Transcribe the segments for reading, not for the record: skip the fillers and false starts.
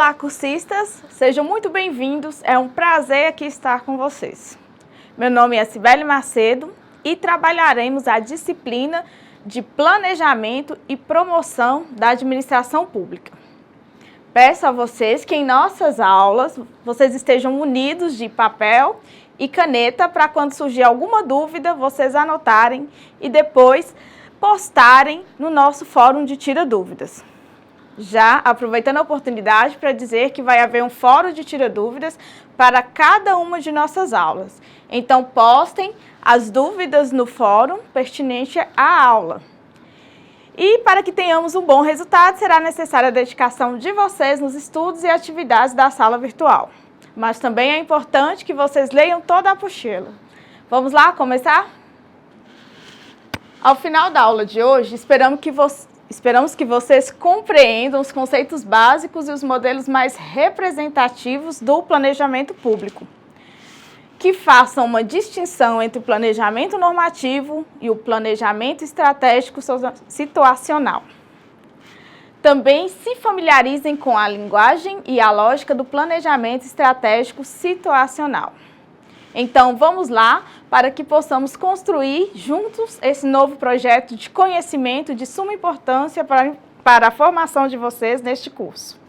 Olá, cursistas! Sejam muito bem-vindos. É um prazer aqui estar com vocês. Meu nome é Cibele Macedo e trabalharemos a disciplina de Planejamento e Promoção da Administração Pública. Peço a vocês que em nossas aulas vocês estejam munidos de papel e caneta para quando surgir alguma dúvida vocês anotarem e depois postarem no nosso fórum de Tira Dúvidas. Já aproveitando a oportunidade para dizer que vai haver um fórum de Tira Dúvidas para cada uma de nossas aulas. Então postem as dúvidas no fórum pertinente à aula. E para que tenhamos um bom resultado, será necessária a dedicação de vocês nos estudos e atividades da sala virtual. Mas também é importante que vocês leiam toda a apostila. Vamos lá começar? Ao final da aula de hoje, esperamos que vocês compreendam os conceitos básicos e os modelos mais representativos do planejamento público, que façam uma distinção entre o planejamento normativo e o planejamento estratégico situacional. Também se familiarizem com a linguagem e a lógica do planejamento estratégico situacional. Então, vamos lá para que possamos construir juntos esse novo projeto de conhecimento de suma importância para a formação de vocês neste curso.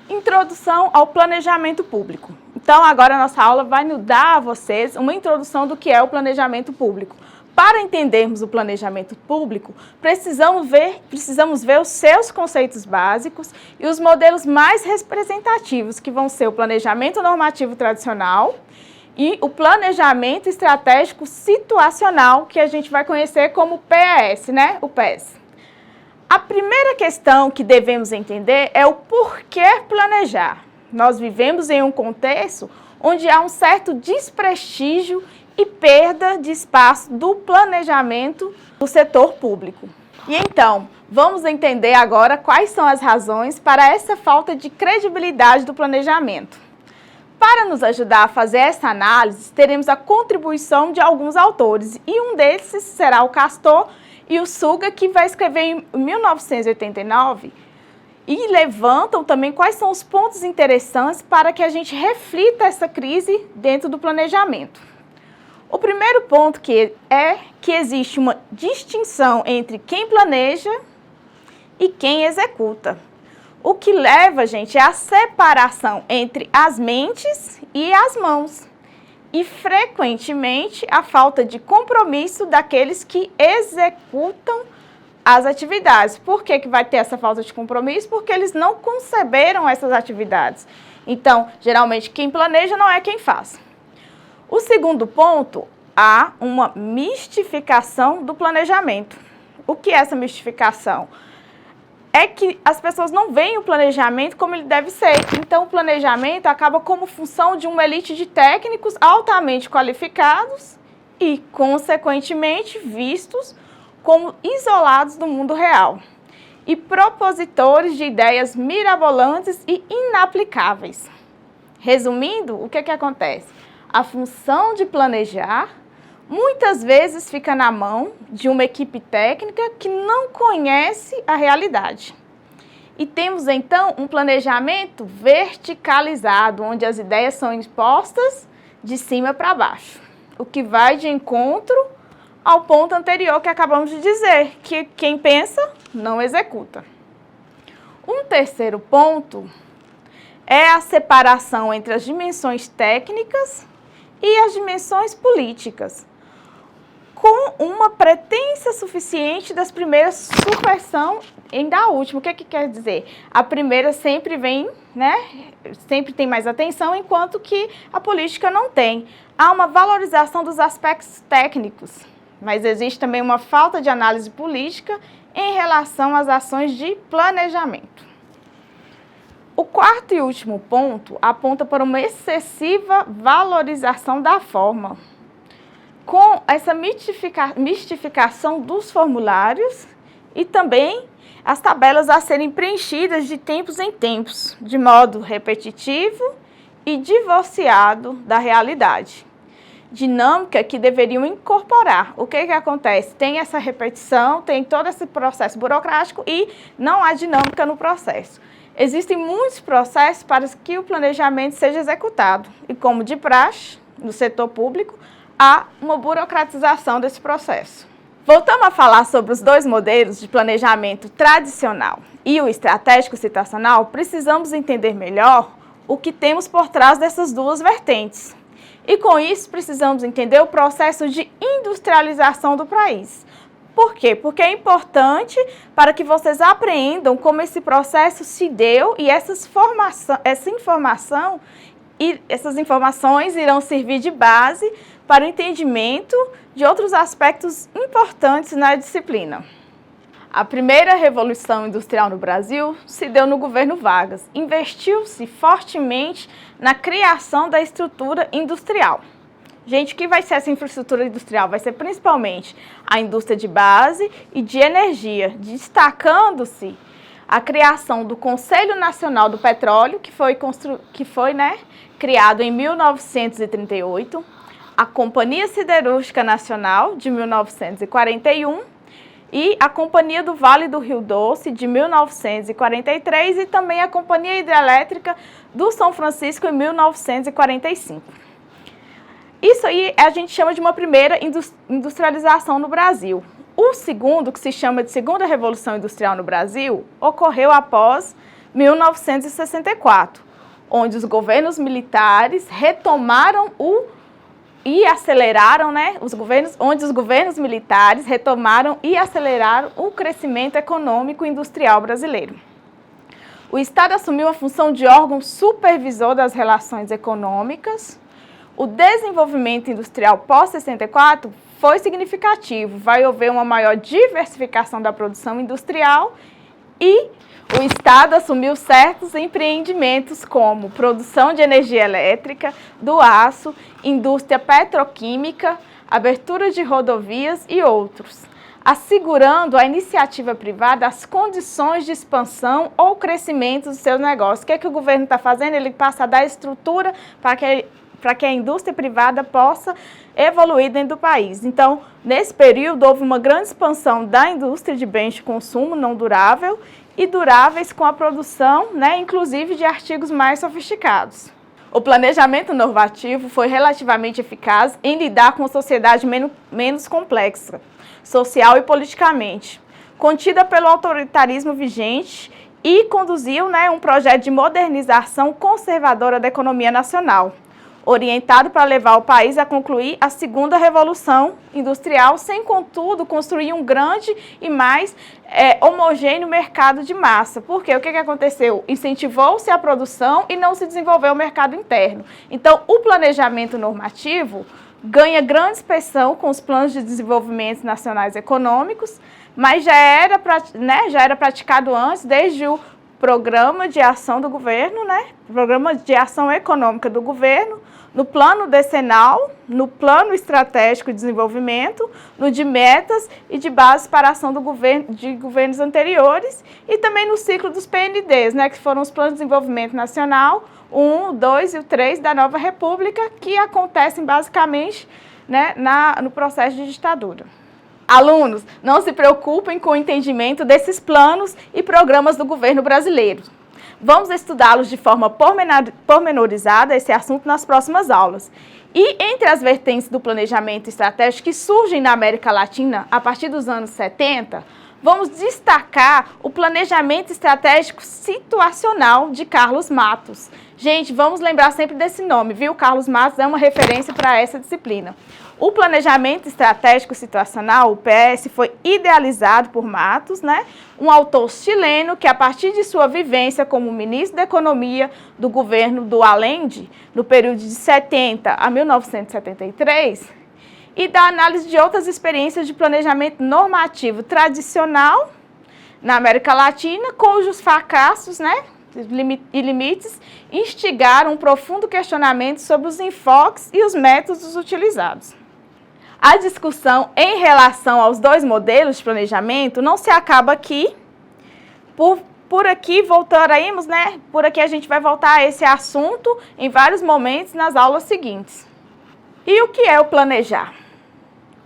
Introdução ao planejamento público. Então, agora a nossa aula vai nos dar a vocês uma introdução do que é o planejamento público. Para entendermos o planejamento público, precisamos ver os seus conceitos básicos e os modelos mais representativos, que vão ser o planejamento normativo tradicional e o planejamento estratégico situacional, que a gente vai conhecer como PES, né? O PES. A primeira questão que devemos entender é o porquê planejar. Nós vivemos em um contexto onde há um certo desprestígio e perda de espaço do planejamento do setor público. E então, vamos entender agora quais são as razões para essa falta de credibilidade do planejamento. Para nos ajudar a fazer essa análise, teremos a contribuição de alguns autores, e um desses será o Castor e o Suga, que vai escrever em 1989, e levantam também quais são os pontos interessantes para que a gente reflita essa crise dentro do planejamento. O primeiro ponto é que existe uma distinção entre quem planeja e quem executa. O que leva, gente, é a separação entre as mentes e as mãos. E, frequentemente, a falta de compromisso daqueles que executam as atividades. Por que vai ter essa falta de compromisso? Porque eles não conceberam essas atividades. Então, geralmente, quem planeja não é quem faz. O segundo ponto, há uma mistificação do planejamento. O que é essa mistificação? É que as pessoas não veem o planejamento como ele deve ser. Então, o planejamento acaba como função de uma elite de técnicos altamente qualificados e, consequentemente, vistos como isolados do mundo real e propositores de ideias mirabolantes e inaplicáveis. Resumindo, o que acontece? A função de planejar muitas vezes fica na mão de uma equipe técnica que não conhece a realidade. E temos, então, um planejamento verticalizado, onde as ideias são expostas de cima para baixo, o que vai de encontro ao ponto anterior que acabamos de dizer, que quem pensa não executa. Um terceiro ponto é a separação entre as dimensões técnicas e as dimensões políticas, com uma pretensão suficiente das primeiras superversão em da última. O que quer dizer? A primeira sempre vem, né? Sempre tem mais atenção, enquanto que a política não tem. Há uma valorização dos aspectos técnicos, mas existe também uma falta de análise política em relação às ações de planejamento. O quarto e último ponto aponta para uma excessiva valorização da forma, com essa mistificação dos formulários e também as tabelas a serem preenchidas de tempos em tempos, de modo repetitivo e divorciado da realidade. Dinâmica que deveriam incorporar. O que acontece? Tem essa repetição, tem todo esse processo burocrático e não há dinâmica no processo. Existem muitos processos para que o planejamento seja executado e, como de praxe, no setor público, há uma burocratização desse processo. Voltamos a falar sobre os dois modelos de planejamento tradicional e o estratégico situacional, precisamos entender melhor o que temos por trás dessas duas vertentes. E com isso precisamos entender o processo de industrialização do país. Por quê? Porque é importante para que vocês apreendam como esse processo se deu e essas informações irão servir de base para o entendimento de outros aspectos importantes na disciplina. A primeira revolução industrial no Brasil se deu no governo Vargas. Investiu-se fortemente na criação da estrutura industrial. Gente, o que vai ser essa infraestrutura industrial? Vai ser principalmente a indústria de base e de energia, destacando-se a criação do Conselho Nacional do Petróleo, que foi criado em 1938, a Companhia Siderúrgica Nacional, de 1941, e a Companhia do Vale do Rio Doce, de 1943, e também a Companhia Hidrelétrica do São Francisco, em 1945. Isso aí a gente chama de uma primeira industrialização no Brasil. O segundo, que se chama de Segunda Revolução Industrial no Brasil, ocorreu após 1964, onde os governos militares retomaram onde os governos militares retomaram e aceleraram o crescimento econômico e industrial brasileiro. O Estado assumiu a função de órgão supervisor das relações econômicas. O desenvolvimento industrial pós-64 foi significativo, vai haver uma maior diversificação da produção industrial e o Estado assumiu certos empreendimentos como produção de energia elétrica, do aço, indústria petroquímica, abertura de rodovias e outros, assegurando à iniciativa privada as condições de expansão ou crescimento dos seus negócios. O que é que o governo está fazendo? Ele passa a dar estrutura para que a indústria privada possa evoluir dentro do país. Então, nesse período, houve uma grande expansão da indústria de bens de consumo não durável e duráveis com a produção, inclusive de artigos mais sofisticados. O planejamento normativo foi relativamente eficaz em lidar com a sociedade menos complexa, social e politicamente, contida pelo autoritarismo vigente e conduziu um projeto de modernização conservadora da economia nacional, orientado para levar o país a concluir a segunda revolução industrial, sem, contudo, construir um grande e mais homogêneo mercado de massa. Porque o que aconteceu? Incentivou-se a produção e não se desenvolveu o mercado interno. Então, o planejamento normativo ganha grande expressão com os planos de desenvolvimento nacionais econômicos, mas já era praticado antes, desde o Programa de Ação do Governo, Programa de Ação Econômica do Governo, no Plano Decenal, no Plano Estratégico de Desenvolvimento, no de Metas e de Bases para a Ação de governos anteriores e também no ciclo dos PNDs, que foram os Planos de Desenvolvimento Nacional, o 1, o 2 e o 3 da Nova República, que acontecem basicamente no processo de ditadura. Alunos, não se preocupem com o entendimento desses planos e programas do governo brasileiro. Vamos estudá-los de forma pormenorizada, esse assunto, nas próximas aulas. E entre as vertentes do planejamento estratégico que surgem na América Latina a partir dos anos 70, vamos destacar o planejamento estratégico situacional de Carlos Matos. Gente, vamos lembrar sempre desse nome, viu? Carlos Matos é uma referência para essa disciplina. O planejamento estratégico situacional, o PS, foi idealizado por Matos, um autor chileno que, a partir de sua vivência como ministro da Economia do governo do Allende, no período de 70 a 1973, e da análise de outras experiências de planejamento normativo tradicional na América Latina, cujos fracassos e limites instigaram um profundo questionamento sobre os enfoques e os métodos utilizados. A discussão em relação aos dois modelos de planejamento não se acaba aqui. Por aqui voltaremos, Por aqui a gente vai voltar a esse assunto em vários momentos nas aulas seguintes. E o que é o planejar?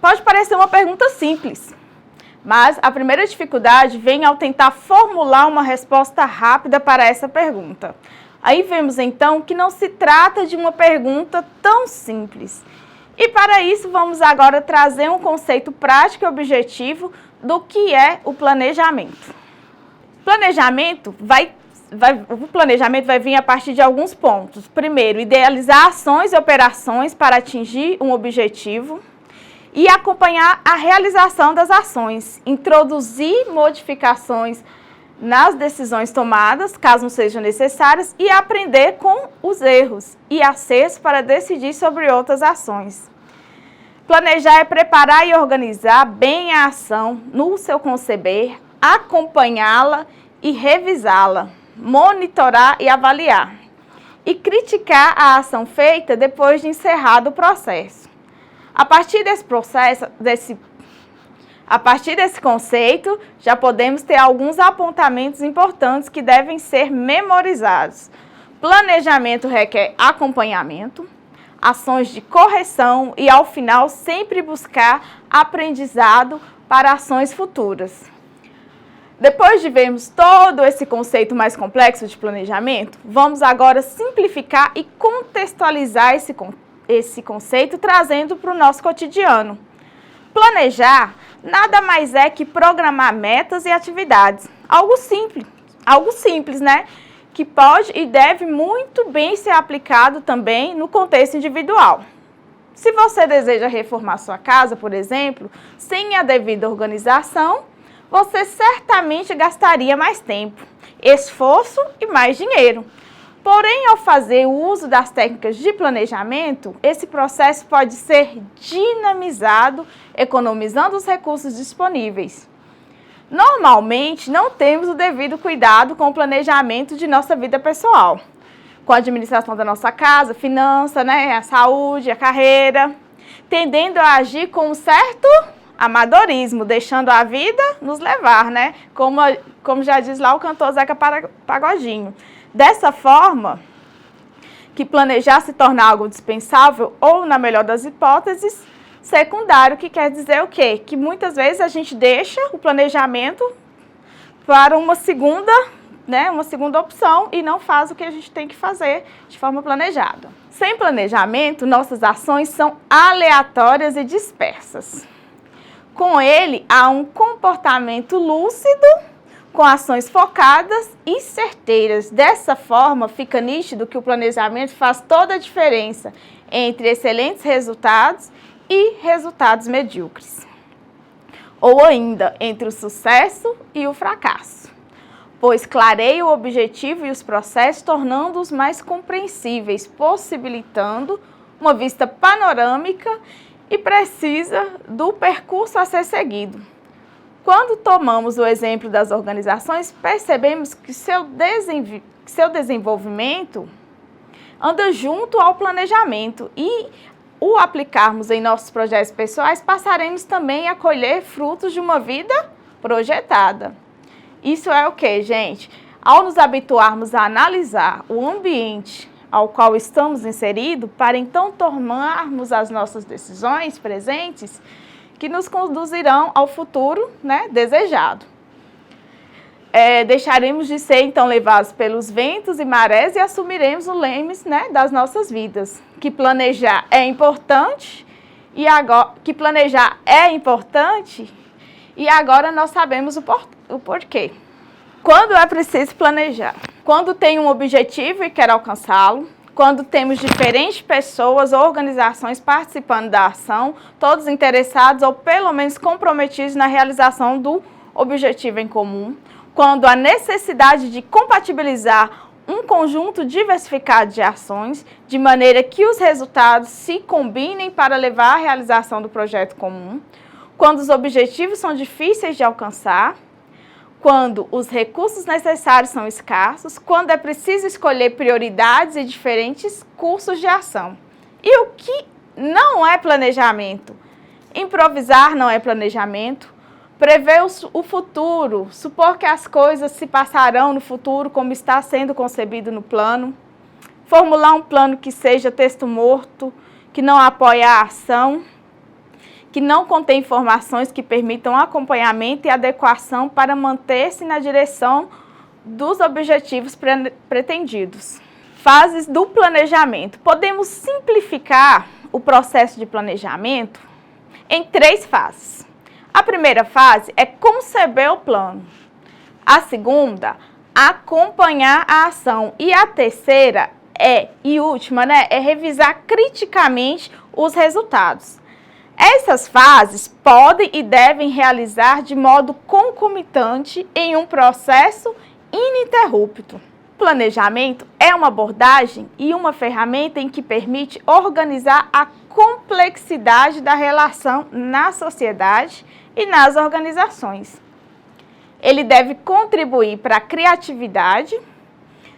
Pode parecer uma pergunta simples, Mas a primeira dificuldade vem ao tentar formular uma resposta rápida para essa pergunta. Aí vemos então que não se trata de uma pergunta tão simples. E para isso vamos agora trazer um conceito prático e objetivo do que é o planejamento. O planejamento vai vir a partir de alguns pontos. Primeiro, idealizar ações e operações para atingir um objetivo e acompanhar a realização das ações, introduzir modificações nas decisões tomadas, caso sejam necessárias, e aprender com os erros e acertos para decidir sobre outras ações. Planejar é preparar e organizar bem a ação no seu conceber, acompanhá-la e revisá-la, monitorar e avaliar, e criticar a ação feita depois de encerrado o processo. A partir desse conceito, já podemos ter alguns apontamentos importantes que devem ser memorizados. Planejamento requer acompanhamento, ações de correção e, ao final, sempre buscar aprendizado para ações futuras. Depois de vermos todo esse conceito mais complexo de planejamento, vamos agora simplificar e contextualizar esse conceito, trazendo para o nosso cotidiano. Planejar nada mais é que programar metas e atividades. Algo simples, né? Que pode e deve muito bem ser aplicado também no contexto individual. Se você deseja reformar sua casa, por exemplo, sem a devida organização, você certamente gastaria mais tempo, esforço e mais dinheiro. Porém, ao fazer o uso das técnicas de planejamento, esse processo pode ser dinamizado, economizando os recursos disponíveis. Normalmente, não temos o devido cuidado com o planejamento de nossa vida pessoal, com a administração da nossa casa, finança, a saúde, a carreira, tendendo a agir com um certo amadorismo, deixando a vida nos levar, como já diz lá o cantor Zeca Pagodinho. Dessa forma, que planejar se torna algo dispensável ou, na melhor das hipóteses, secundário, que quer dizer o quê? Que muitas vezes a gente deixa o planejamento para uma segunda opção e não faz o que a gente tem que fazer de forma planejada. Sem planejamento, nossas ações são aleatórias e dispersas. Com ele, há um comportamento lúcido, com ações focadas e certeiras. Dessa forma, fica nítido que o planejamento faz toda a diferença entre excelentes resultados e resultados medíocres. Ou ainda, entre o sucesso e o fracasso. Pois clareia o objetivo e os processos, tornando-os mais compreensíveis, possibilitando uma vista panorâmica e precisa do percurso a ser seguido. Quando tomamos o exemplo das organizações, percebemos que seu desenvolvimento anda junto ao planejamento e, o aplicarmos em nossos projetos pessoais, passaremos também a colher frutos de uma vida projetada. Isso é o que, gente? Ao nos habituarmos a analisar o ambiente ao qual estamos inseridos, para então tomarmos as nossas decisões presentes, que nos conduzirão ao futuro desejado. Deixaremos de ser, então, levados pelos ventos e marés e assumiremos o leme das nossas vidas. Que planejar é importante e agora nós sabemos o porquê. Quando é preciso planejar? Quando tem um objetivo e quer alcançá-lo, quando temos diferentes pessoas ou organizações participando da ação, todos interessados ou pelo menos comprometidos na realização do objetivo em comum, quando há necessidade de compatibilizar um conjunto diversificado de ações, de maneira que os resultados se combinem para levar à realização do projeto comum, quando os objetivos são difíceis de alcançar, quando os recursos necessários são escassos, quando é preciso escolher prioridades e diferentes cursos de ação. E o que não é planejamento? Improvisar não é planejamento. Prever o futuro, supor que as coisas se passarão no futuro como está sendo concebido no plano. Formular um plano que seja texto morto, que não apoie a ação, que não contém informações que permitam acompanhamento e adequação para manter-se na direção dos objetivos pretendidos. Fases do planejamento. Podemos simplificar o processo de planejamento em 3 fases. A primeira fase é conceber o plano. A segunda, acompanhar a ação. E a terceira e última, é revisar criticamente os resultados. Essas fases podem e devem realizar de modo concomitante em um processo ininterrupto. Planejamento é uma abordagem e uma ferramenta em que permite organizar a complexidade da relação na sociedade e nas organizações. Ele deve contribuir para a criatividade,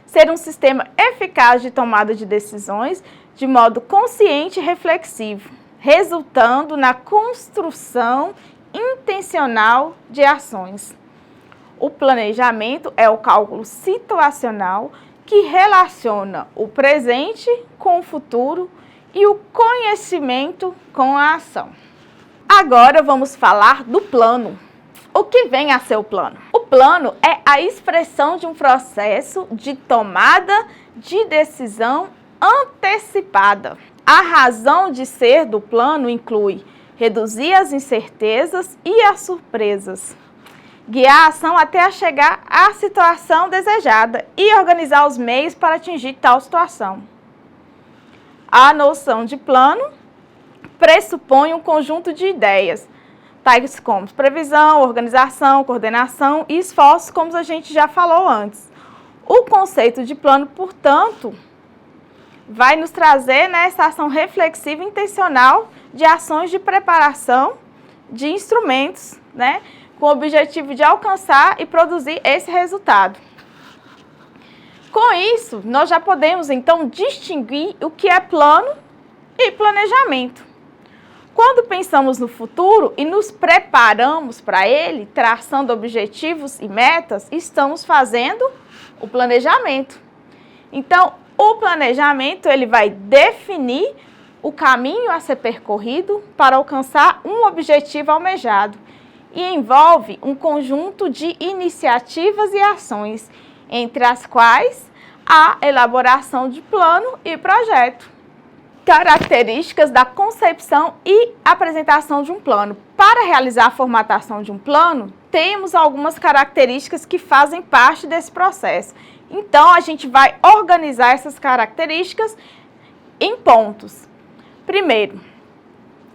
ser um sistema eficaz de tomada de decisões de modo consciente e reflexivo, resultando na construção intencional de ações. O planejamento é o cálculo situacional que relaciona o presente com o futuro e o conhecimento com a ação. Agora vamos falar do plano. O que vem a ser o plano? O plano é a expressão de um processo de tomada de decisão antecipada. A razão de ser do plano inclui reduzir as incertezas e as surpresas, guiar a ação até chegar à situação desejada e organizar os meios para atingir tal situação. A noção de plano pressupõe um conjunto de ideias, tais como previsão, organização, coordenação e esforços, como a gente já falou antes. O conceito de plano, portanto, vai nos trazer essa ação reflexiva e intencional de ações de preparação de instrumentos, com o objetivo de alcançar e produzir esse resultado. Com isso, nós já podemos, então, distinguir o que é plano e planejamento. Quando pensamos no futuro e nos preparamos para ele, traçando objetivos e metas, estamos fazendo o planejamento. Então, o planejamento ele vai definir o caminho a ser percorrido para alcançar um objetivo almejado e envolve um conjunto de iniciativas e ações, entre as quais a elaboração de plano e projeto. Características da concepção e apresentação de um plano. Para realizar a formatação de um plano, temos algumas características que fazem parte desse processo. Então, a gente vai organizar essas características em pontos. Primeiro,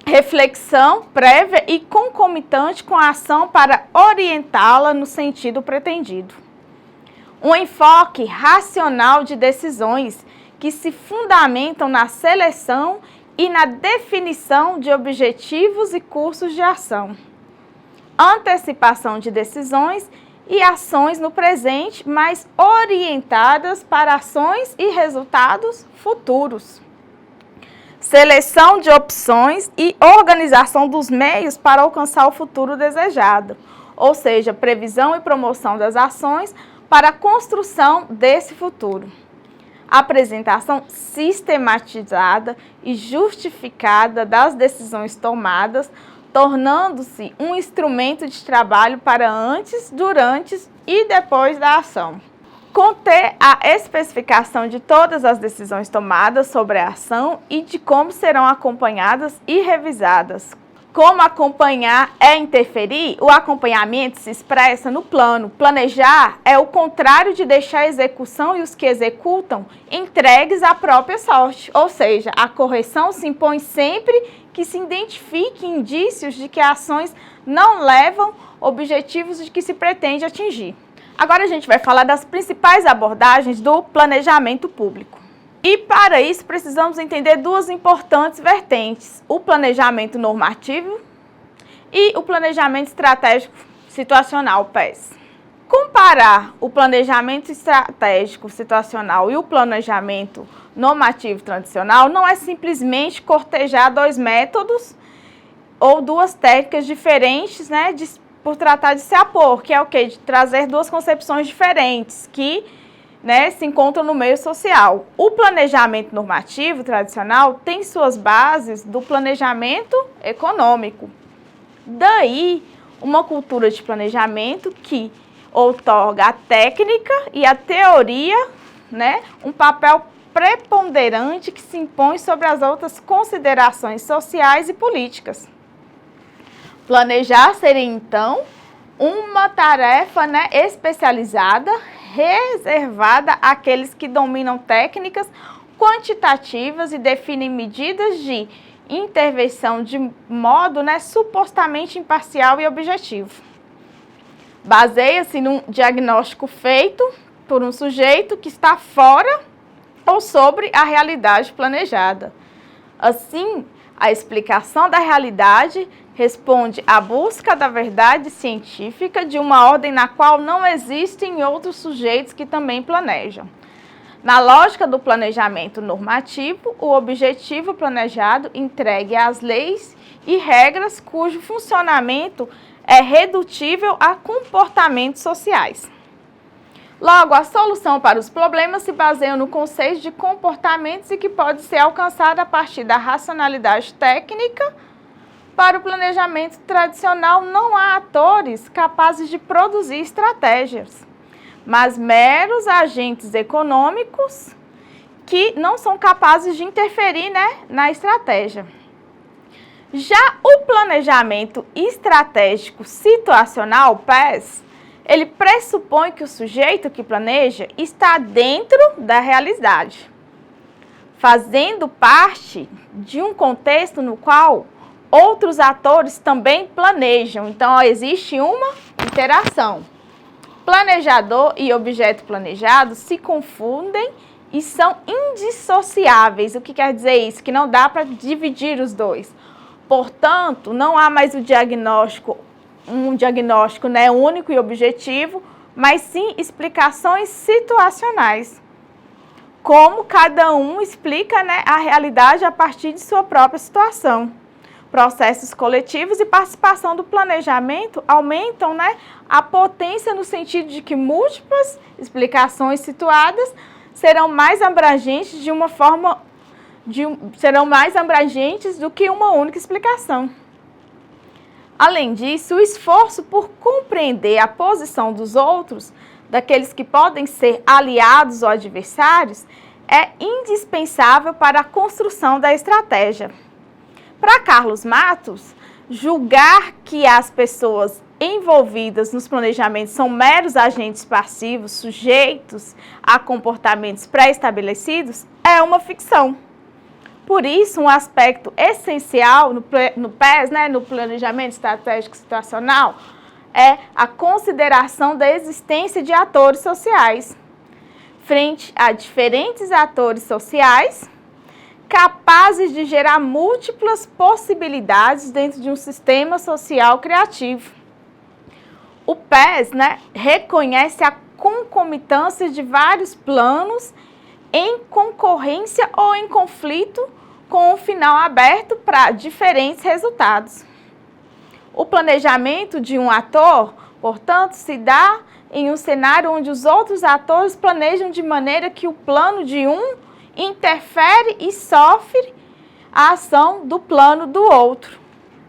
reflexão prévia e concomitante com a ação para orientá-la no sentido pretendido. Um enfoque racional de decisões que se fundamentam na seleção e na definição de objetivos e cursos de ação. Antecipação de decisões e ações no presente, mas orientadas para ações e resultados futuros. Seleção de opções e organização dos meios para alcançar o futuro desejado, ou seja, previsão e promoção das ações para a construção desse futuro. Apresentação sistematizada e justificada das decisões tomadas, tornando-se um instrumento de trabalho para antes, durante e depois da ação. Conter a especificação de todas as decisões tomadas sobre a ação e de como serão acompanhadas e revisadas. Como acompanhar é interferir, o acompanhamento se expressa no plano. Planejar é o contrário de deixar a execução e os que executam entregues à própria sorte. Ou seja, a correção se impõe sempre que se identifique indícios de que ações não levam objetivos de que se pretende atingir. Agora a gente vai falar das principais abordagens do planejamento público. E para isso precisamos entender duas importantes vertentes, o planejamento normativo e o planejamento estratégico situacional, PES. Comparar o planejamento estratégico situacional e o planejamento normativo tradicional não é simplesmente cortejar dois métodos ou duas técnicas diferentes, por tratar de se opor, que é o quê? De trazer duas concepções diferentes que né, se encontram no meio social. O planejamento normativo tradicional tem suas bases do planejamento econômico. Daí, uma cultura de planejamento que outorga a técnica e a teoria, né, um papel preponderante que se impõe sobre as outras considerações sociais e políticas. Planejar seria, então, uma tarefa, né, especializada, reservada àqueles que dominam técnicas quantitativas e definem medidas de intervenção de modo, né, supostamente imparcial e objetivo. Baseia-se num diagnóstico feito por um sujeito que está fora ou sobre a realidade planejada. Assim, a explicação da realidade responde à busca da verdade científica de uma ordem na qual não existem outros sujeitos que também planejam. Na lógica do planejamento normativo, o objetivo planejado entregue às leis e regras cujo funcionamento é redutível a comportamentos sociais. Logo, a solução para os problemas se baseia no conceito de comportamentos e que pode ser alcançada a partir da racionalidade técnica. Para o planejamento tradicional, não há atores capazes de produzir estratégias, mas meros agentes econômicos que não são capazes de interferir, né, na estratégia. Já o planejamento estratégico situacional, PES, ele pressupõe que o sujeito que planeja está dentro da realidade, fazendo parte de um contexto no qual outros atores também planejam. Então, existe uma interação. Planejador e objeto planejado se confundem e são indissociáveis. O que quer dizer isso? Que não dá para dividir os dois. Portanto, não há mais um diagnóstico, né, único e objetivo, mas sim explicações situacionais. Como cada um explica, né, a realidade a partir de sua própria situação. Processos coletivos e participação do planejamento aumentam, né, a potência no sentido de que múltiplas explicações situadas serão mais abrangentes serão mais abrangentes do que uma única explicação. Além disso, o esforço por compreender a posição dos outros, daqueles que podem ser aliados ou adversários, é indispensável para a construção da estratégia. Para Carlos Matos, julgar que as pessoas envolvidas nos planejamentos são meros agentes passivos, sujeitos a comportamentos pré-estabelecidos, é uma ficção. Por isso, um aspecto essencial no PES, né, no Planejamento Estratégico Situacional, é a consideração da existência de atores sociais. Frente a diferentes atores sociais, capazes de gerar múltiplas possibilidades dentro de um sistema social criativo. O PES, né, reconhece a concomitância de vários planos em concorrência ou em conflito com o final aberto para diferentes resultados. O planejamento de um ator, portanto, se dá em um cenário onde os outros atores planejam de maneira que o plano de um interfere e sofre a ação do plano do outro.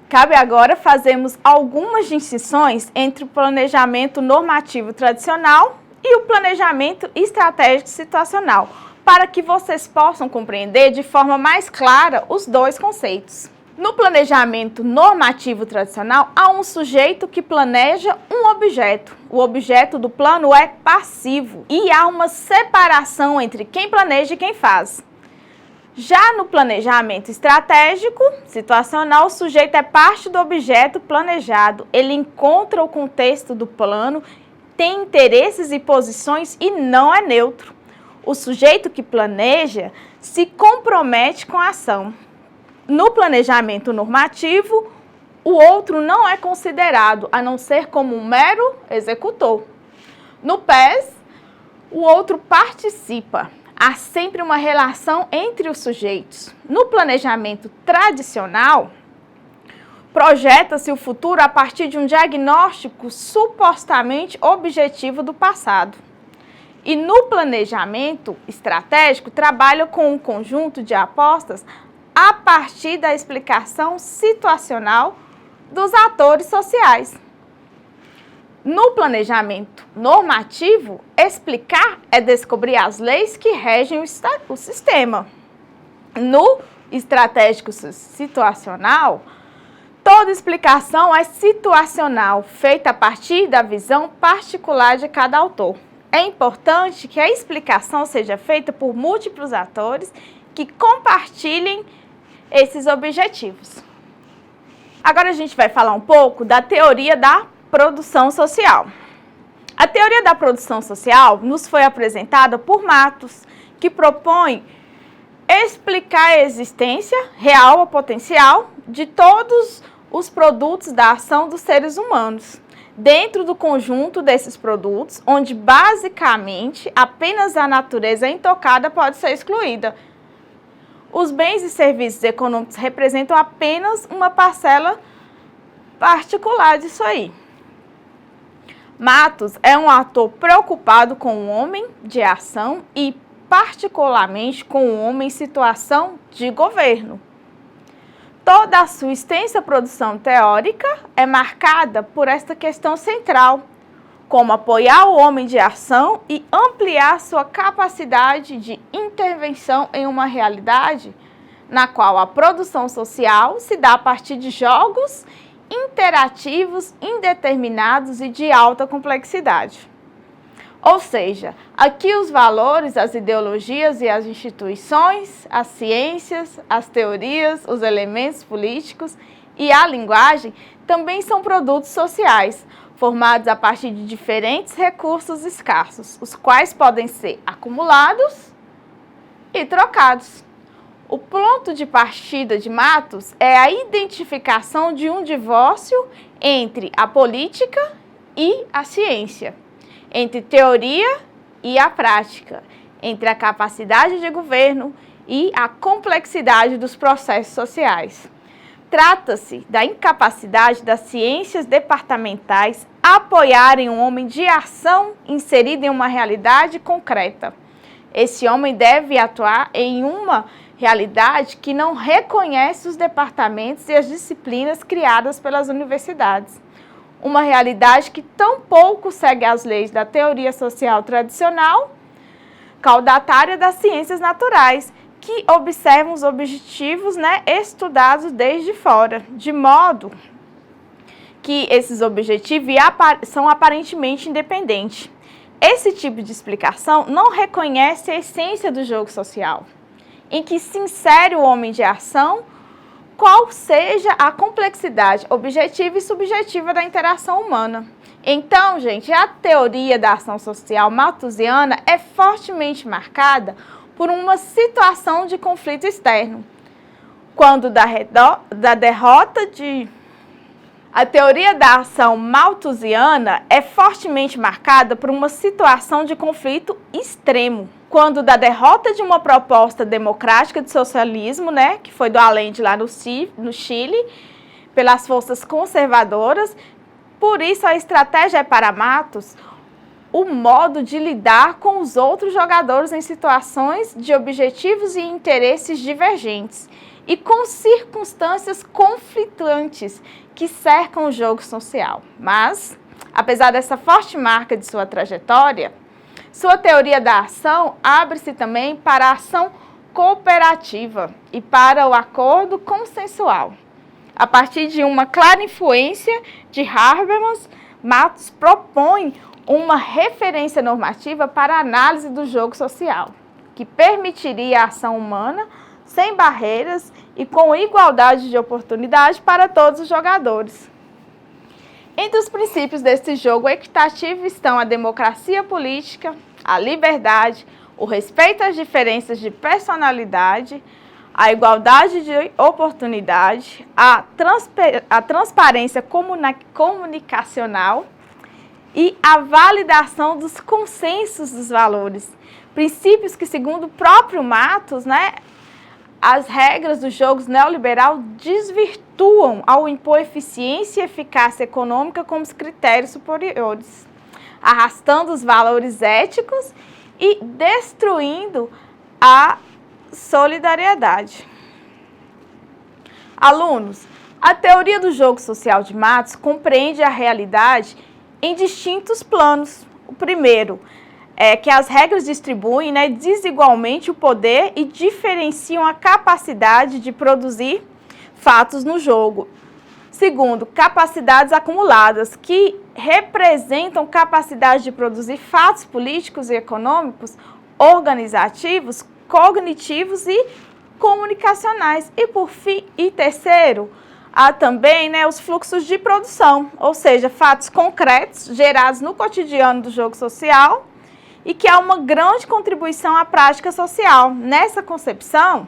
Cabe agora fazermos algumas distinções entre o planejamento normativo tradicional e o planejamento estratégico situacional, para que vocês possam compreender de forma mais clara os dois conceitos. No planejamento normativo tradicional, há um sujeito que planeja um objeto. O objeto do plano é passivo e há uma separação entre quem planeja e quem faz. Já no planejamento estratégico situacional, o sujeito é parte do objeto planejado. Ele encontra o contexto do plano, tem interesses e posições e não é neutro. O sujeito que planeja se compromete com a ação. No planejamento normativo, o outro não é considerado, a não ser como um mero executor. No PES, o outro participa. Há sempre uma relação entre os sujeitos. No planejamento tradicional, projeta-se o futuro a partir de um diagnóstico supostamente objetivo do passado. E no planejamento estratégico, trabalha com um conjunto de apostas a partir da explicação situacional dos atores sociais. No planejamento normativo, explicar é descobrir as leis que regem o sistema. No estratégico situacional, toda explicação é situacional, feita a partir da visão particular de cada autor. É importante que a explicação seja feita por múltiplos atores que compartilhem esses objetivos. Agora a gente vai falar um pouco da teoria da produção social. A teoria da produção social nos foi apresentada por Matos, que propõe explicar a existência real ou potencial de todos os produtos da ação dos seres humanos, dentro do conjunto desses produtos, onde basicamente apenas a natureza intocada pode ser excluída. Os bens e serviços econômicos representam apenas uma parcela particular disso aí. Matos é um autor preocupado com o homem de ação e particularmente com o homem em situação de governo. Toda a sua extensa produção teórica é marcada por esta questão central, como apoiar o homem de ação e ampliar sua capacidade de intervenção em uma realidade na qual a produção social se dá a partir de jogos interativos, indeterminados e de alta complexidade. Ou seja, aqui os valores, as ideologias e as instituições, as ciências, as teorias, os elementos políticos e a linguagem também são produtos sociais, formados a partir de diferentes recursos escassos, os quais podem ser acumulados e trocados. O ponto de partida de Matos é a identificação de um divórcio entre a política e a ciência, entre teoria e a prática, entre a capacidade de governo e a complexidade dos processos sociais. Trata-se da incapacidade das ciências departamentais apoiarem um homem de ação inserido em uma realidade concreta. Esse homem deve atuar em uma realidade que não reconhece os departamentos e as disciplinas criadas pelas universidades. Uma realidade que tampouco segue as leis da teoria social tradicional, caudatária das ciências naturais, que observam os objetivos, estudados desde fora, de modo que esses objetivos são aparentemente independentes. Esse tipo de explicação não reconhece a essência do jogo social, em que se insere o homem de ação, qual seja a complexidade objetiva e subjetiva da interação humana. Então, gente, a teoria da ação social malthusiana é fortemente marcada por uma situação de conflito externo. Quando da derrota de... A teoria da ação malthusiana é fortemente marcada por uma situação de conflito extremo. Quando da derrota de uma proposta democrática de socialismo, que foi do Allende lá no Chile, pelas forças conservadoras, por isso a estratégia é para Matos o modo de lidar com os outros jogadores em situações de objetivos e interesses divergentes e com circunstâncias conflitantes que cercam o jogo social. Mas, apesar dessa forte marca de sua trajetória, sua teoria da ação abre-se também para a ação cooperativa e para o acordo consensual. A partir de uma clara influência de Habermas, Matos propõe uma referência normativa para a análise do jogo social, que permitiria a ação humana sem barreiras e com igualdade de oportunidade para todos os jogadores. Entre os princípios desse jogo equitativo estão a democracia política, a liberdade, o respeito às diferenças de personalidade, a igualdade de oportunidade, a transparência comunicacional e a validação dos consensos dos valores. Princípios que, segundo o próprio Matos, as regras dos jogos neoliberal desvirtuam ao impor eficiência e eficácia econômica como os critérios superiores, arrastando os valores éticos e destruindo a solidariedade. Alunos, a teoria do jogo social de Matos compreende a realidade em distintos planos. O primeiro é que as regras distribuem, desigualmente o poder e diferenciam a capacidade de produzir fatos no jogo. Segundo, capacidades acumuladas, que representam capacidade de produzir fatos políticos e econômicos, organizativos, cognitivos e comunicacionais. E por fim, e terceiro, há também os fluxos de produção, ou seja, fatos concretos gerados no cotidiano do jogo social e que há uma grande contribuição à prática social. Nessa concepção,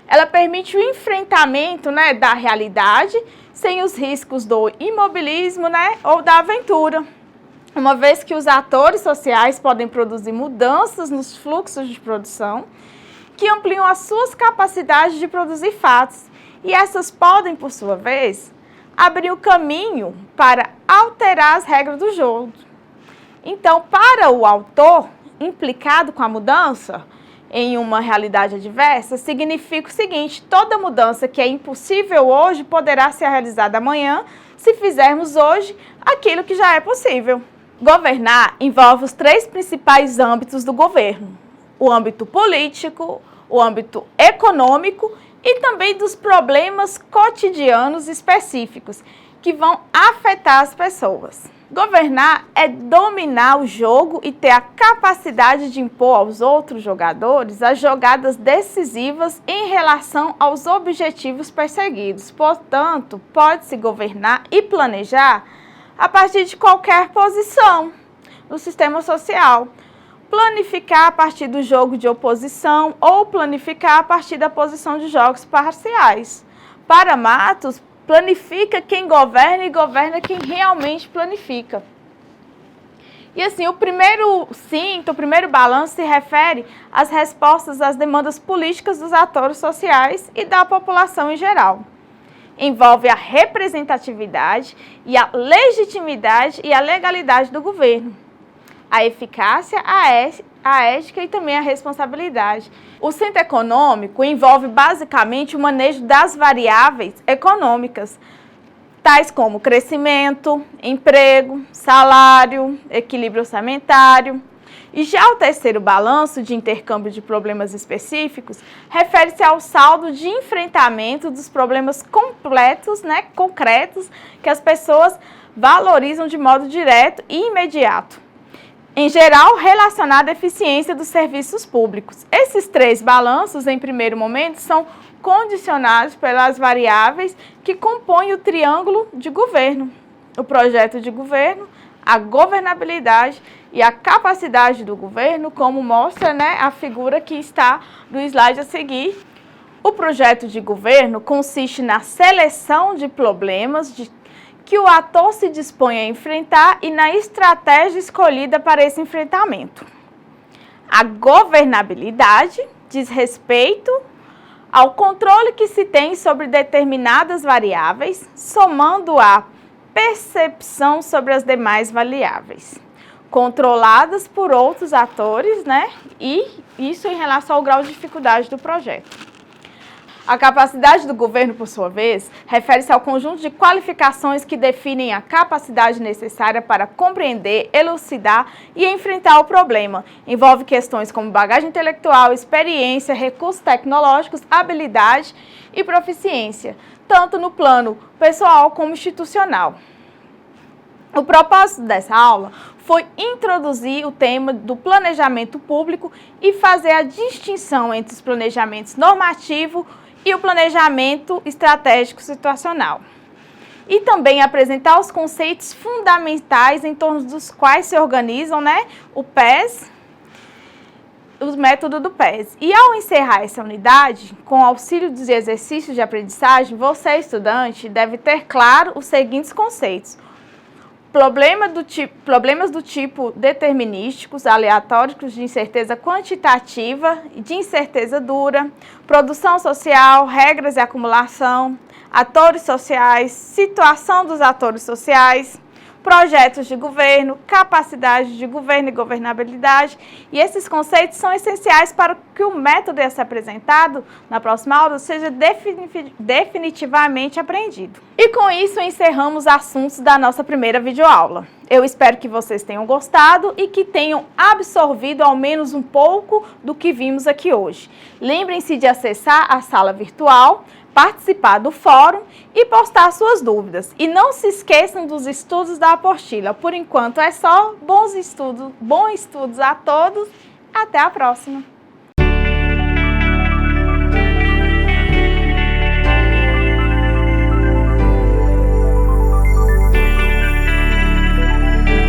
ela permite o enfrentamento da realidade sem os riscos do imobilismo ou da aventura, uma vez que os atores sociais podem produzir mudanças nos fluxos de produção que ampliam as suas capacidades de produzir fatos, e essas podem, por sua vez, abrir o caminho para alterar as regras do jogo. Então, para o autor implicado com a mudança em uma realidade adversa, significa o seguinte: toda mudança que é impossível hoje poderá ser realizada amanhã se fizermos hoje aquilo que já é possível. Governar envolve os três principais âmbitos do governo: o âmbito político, o âmbito econômico e também dos problemas cotidianos específicos que vão afetar as pessoas. Governar é dominar o jogo e ter a capacidade de impor aos outros jogadores as jogadas decisivas em relação aos objetivos perseguidos. Portanto, pode-se governar e planejar a partir de qualquer posição no sistema social. Planificar a partir do jogo de oposição ou planificar a partir da posição de jogos parciais. Para Matos, planifica quem governa e governa quem realmente planifica. E assim, o primeiro balanço se refere às respostas às demandas políticas dos atores sociais e da população em geral. Envolve a representatividade e a legitimidade e a legalidade do governo, a eficácia, a ética e também a responsabilidade. O centro econômico envolve basicamente o manejo das variáveis econômicas, tais como crescimento, emprego, salário, equilíbrio orçamentário. E já o terceiro balanço de intercâmbio de problemas específicos refere-se ao saldo de enfrentamento dos problemas concretos que as pessoas valorizam de modo direto e imediato, em geral relacionado à eficiência dos serviços públicos. Esses três balanços, em primeiro momento, são condicionados pelas variáveis que compõem o triângulo de governo: o projeto de governo, a governabilidade e a capacidade do governo, como mostra a figura que está no slide a seguir. O projeto de governo consiste na seleção de problemas que o ator se dispõe a enfrentar e na estratégia escolhida para esse enfrentamento. A governabilidade diz respeito ao controle que se tem sobre determinadas variáveis, somando a percepção sobre as demais variáveis, controladas por outros atores, e isso em relação ao grau de dificuldade do projeto. A capacidade do governo, por sua vez, refere-se ao conjunto de qualificações que definem a capacidade necessária para compreender, elucidar e enfrentar o problema. Envolve questões como bagagem intelectual, experiência, recursos tecnológicos, habilidade e proficiência, tanto no plano pessoal como institucional. O propósito dessa aula foi introduzir o tema do planejamento público e fazer a distinção entre os planejamentos normativo e o planejamento estratégico situacional. E também apresentar os conceitos fundamentais em torno dos quais se organizam o PES, os métodos do PES. E ao encerrar essa unidade, com o auxílio dos exercícios de aprendizagem, você, estudante, deve ter claro os seguintes conceitos: problemas do tipo determinísticos, aleatórios, de incerteza quantitativa e de incerteza dura, produção social, regras e acumulação, atores sociais, situação dos atores sociais, projetos de governo, capacidade de governo e governabilidade. E esses conceitos são essenciais para que o método a ser apresentado na próxima aula seja definitivamente aprendido. E com isso encerramos os assuntos da nossa primeira videoaula. Eu espero que vocês tenham gostado e que tenham absorvido ao menos um pouco do que vimos aqui hoje. Lembrem-se de acessar a sala virtual, participar do fórum e postar suas dúvidas. E não se esqueçam dos estudos da apostila. Por enquanto é só. Bons estudos a todos. Até a próxima!